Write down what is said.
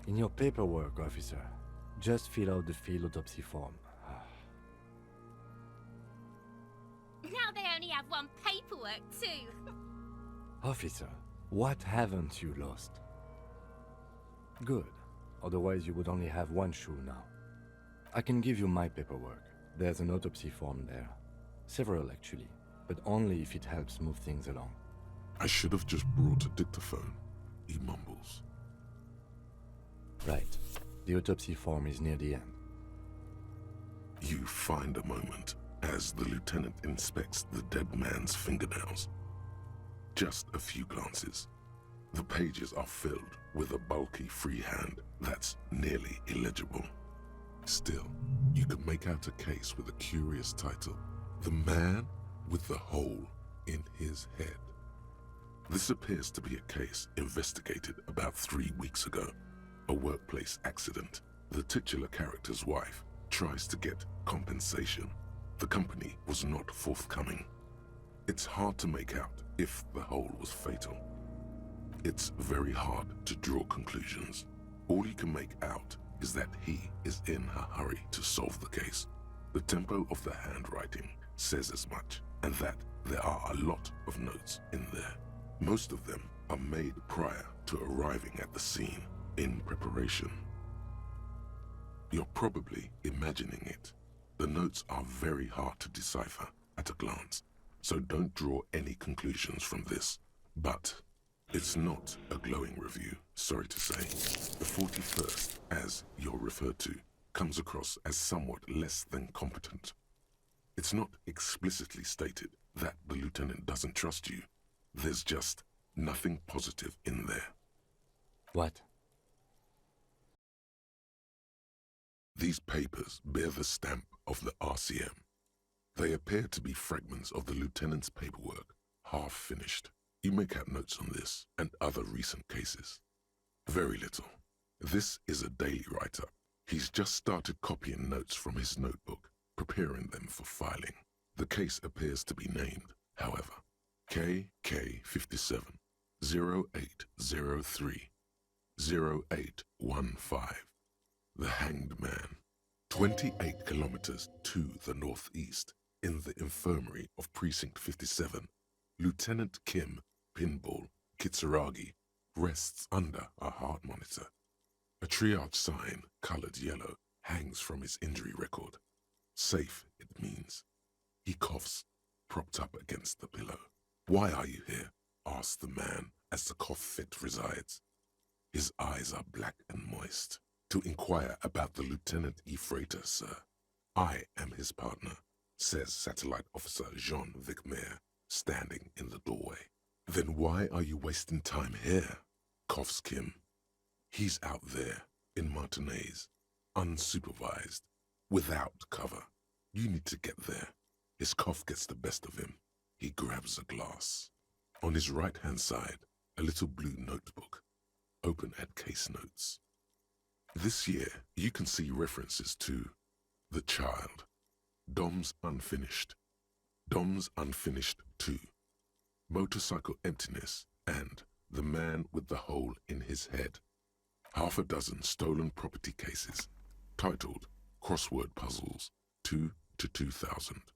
In your paperwork, officer, just fill out the field autopsy form. Now they only have one paperwork too. Officer, what haven't you lost? Good. Otherwise you would only have one shoe now. I can give you my paperwork. There's an autopsy form there. Several actually, but only if it helps move things along. I should have just brought a dictaphone, he mumbles. Right. The autopsy form is near the end. You find a moment as the lieutenant inspects the dead man's fingernails. Just a few glances. The pages are filled with a bulky freehand that's nearly illegible. Still, you can make out a case with a curious title, The Man with the Hole in His Head. This appears to be a case investigated about 3 weeks ago. A workplace accident. The titular character's wife tries to get compensation. The company was not forthcoming. It's hard to make out if the hole was fatal. It's very hard to draw conclusions. All you can make out is that he is in a hurry to solve the case. The tempo of the handwriting says as much, and that there are a lot of notes in there. Most of them are made prior to arriving at the scene, in preparation. You're probably imagining it. The notes are very hard to decipher at a glance, so don't draw any conclusions from this. But it's not a glowing review, sorry to say. The 41st, as you're referred to, comes across as somewhat less than competent. It's not explicitly stated that the lieutenant doesn't trust you. There's just nothing positive in there. What? These papers bear the stamp of the RCM. They appear to be fragments of the lieutenant's paperwork, half finished. You make out notes on this and other recent cases. Very little. This is a daily write-up. He's just started copying notes from his notebook, preparing them for filing. The case appears to be named, however, KK57 0803 0815. The Hanged Man. 28 kilometers to the northeast, in the infirmary of Precinct 57, Lieutenant Kim Pinball Kitsuragi rests under a heart monitor. A triage sign, colored yellow, hangs from his injury record. Safe, it means. He coughs, propped up against the pillow. "Why are you here?" asks the man as the cough fit resides. His eyes are black and moist. "To inquire about the Lieutenant E. Freighter, sir. I am his partner," says Satellite Officer Jean Vicmer, standing in the doorway. "Then why are you wasting time here?" coughs Kim. "He's out there, in Martinez, unsupervised, without cover. You need to get there." His cough gets the best of him. He grabs a glass. On his right-hand side, a little blue notebook, open at case notes. This year, you can see references to The Child, Dom's Unfinished 2, Motorcycle Emptiness, and The Man with the Hole in His Head. Half a dozen stolen property cases, titled Crossword Puzzles 2 to 2000.